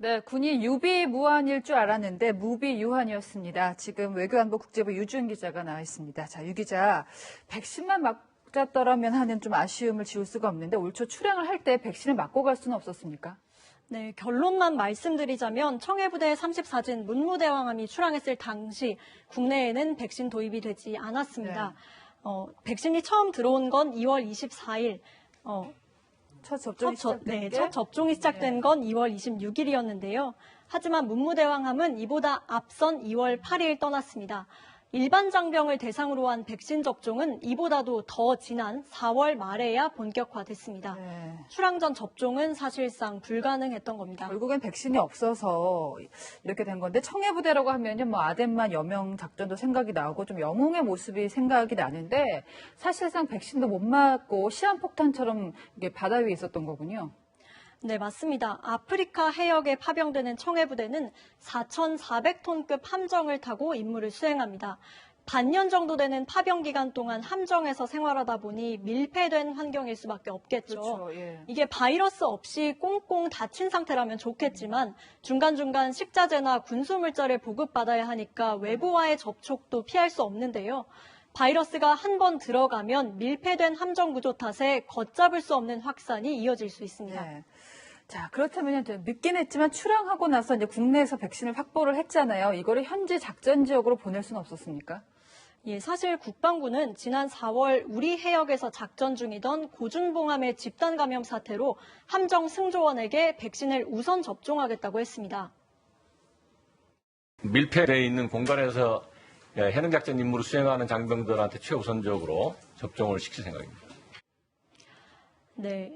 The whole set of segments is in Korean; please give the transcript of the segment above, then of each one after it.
네, 군이 유비무환일 줄 알았는데 무비유환이었습니다. 지금 외교안보 국제부 유준 기자가 나와 있습니다. 자, 유 기자, 백신만 맞았더라면 하는 좀 아쉬움을 지울 수가 없는데 올 초 출항을 할 때 백신을 맞고 갈 수는 없었습니까? 네, 결론만 말씀드리자면 청해부대 34진 문무대왕함이 출항했을 당시 국내에는 백신 도입이 되지 않았습니다. 네. 백신이 처음 들어온 건 2월 24일, 첫 접종이 시작된 건 2월 26일이었는데요. 하지만 문무대왕함은 이보다 앞선 2월 8일 떠났습니다. 일반 장병을 대상으로 한 백신 접종은 이보다도 더 지난 4월 말에야 본격화됐습니다. 네. 출항 전 접종은 사실상 불가능했던 겁니다. 결국엔 백신이 없어서 이렇게 된 건데 청해부대라고 하면요, 뭐 아덴만 여명 작전도 생각이 나고 좀 영웅의 모습이 생각이 나는데 사실상 백신도 못 맞고 시한폭탄처럼 이게 바다 위에 있었던 거군요. 네, 맞습니다. 아프리카 해역에 파병되는 청해부대는 4,400톤급 함정을 타고 임무를 수행합니다. 반년 정도 되는 파병 기간 동안 함정에서 생활하다 보니 밀폐된 환경일 수밖에 없겠죠. 그렇죠, 예. 이게 바이러스 없이 꽁꽁 닫힌 상태라면 좋겠지만 중간중간 식자재나 군수물자를 보급받아야 하니까 외부와의 접촉도 피할 수 없는데요. 바이러스가 한 번 들어가면 밀폐된 함정 구조 탓에 걷잡을 수 없는 확산이 이어질 수 있습니다. 네. 자, 그렇다면 늦긴 했지만 출항하고 나서 이제 국내에서 백신을 확보를 했잖아요. 이거를 현지 작전 지역으로 보낼 수는 없었습니까? 예, 사실 국방부는 지난 4월 우리 해역에서 작전 중이던 고준봉함의 집단 감염 사태로 함정 승조원에게 백신을 우선 접종하겠다고 했습니다. 밀폐되어 있는 공간에서 해능작전 임무를 수행하는 장병들한테 최우선적으로 접종을 시킬 생각입니다. 네.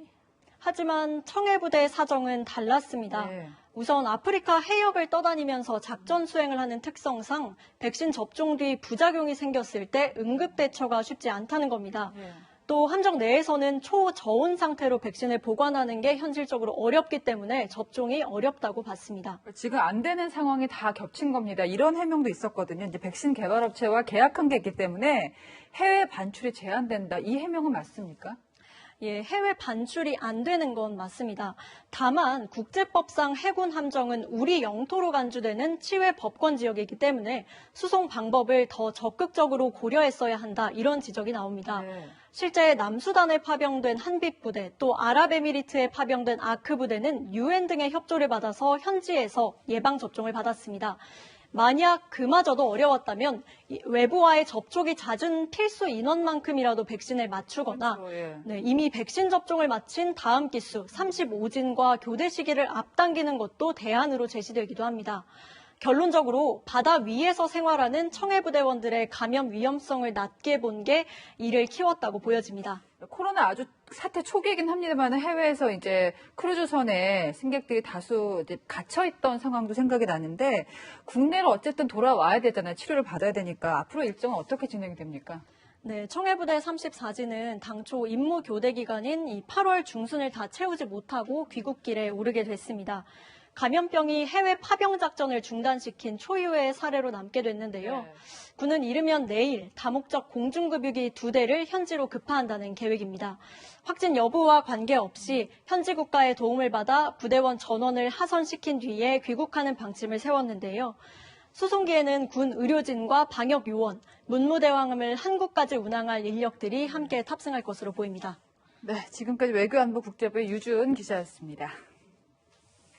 하지만 청해부대 사정은 달랐습니다. 네. 우선 아프리카 해역을 떠다니면서 작전 수행을 하는 특성상 백신 접종 뒤 부작용이 생겼을 때 응급 대처가 쉽지 않다는 겁니다. 네. 또 함정 내에서는 초저온 상태로 백신을 보관하는 게 현실적으로 어렵기 때문에 접종이 어렵다고 봤습니다. 지금 안 되는 상황이 다 겹친 겁니다. 이런 해명도 있었거든요. 이제 백신 개발업체와 계약한 게 있기 때문에 해외 반출이 제한된다. 이 해명은 맞습니까? 예, 해외 반출이 안 되는 건 맞습니다. 다만 국제법상 해군 함정은 우리 영토로 간주되는 치외 법권 지역이기 때문에 수송 방법을 더 적극적으로 고려했어야 한다. 이런 지적이 나옵니다. 네. 실제 남수단에 파병된 한빛 부대, 또 아랍에미리트에 파병된 아크 부대는 UN 등의 협조를 받아서 현지에서 예방 접종을 받았습니다. 만약 그마저도 어려웠다면 외부와의 접촉이 잦은 필수 인원만큼이라도 백신을 맞추거나 그렇죠, 예. 네, 이미 백신 접종을 마친 다음 기수 35진과 교대 시기를 앞당기는 것도 대안으로 제시되기도 합니다. 결론적으로 바다 위에서 생활하는 청해부대원들의 감염 위험성을 낮게 본 게 이를 키웠다고 보여집니다. 코로나 아주 사태 초기이긴 합니다만 해외에서 이제 크루즈선에 승객들이 다수 이제 갇혀있던 상황도 생각이 나는데 국내로 어쨌든 돌아와야 되잖아요. 치료를 받아야 되니까. 앞으로 일정은 어떻게 진행이 됩니까? 네, 청해부대 34진은 당초 임무 교대 기간인 이 8월 중순을 다 채우지 못하고 귀국길에 오르게 됐습니다. 감염병이 해외 파병 작전을 중단시킨 초유의 사례로 남게 됐는데요. 네. 군은 이르면 내일 다목적 공중급유기 2대를 현지로 급파한다는 계획입니다. 확진 여부와 관계없이 현지 국가의 도움을 받아 부대원 전원을 하선시킨 뒤에 귀국하는 방침을 세웠는데요. 수송기에는 군 의료진과 방역 요원, 문무대왕함을 한국까지 운항할 인력들이 함께 탑승할 것으로 보입니다. 네, 지금까지 외교안보 국제부의 유준 기자였습니다.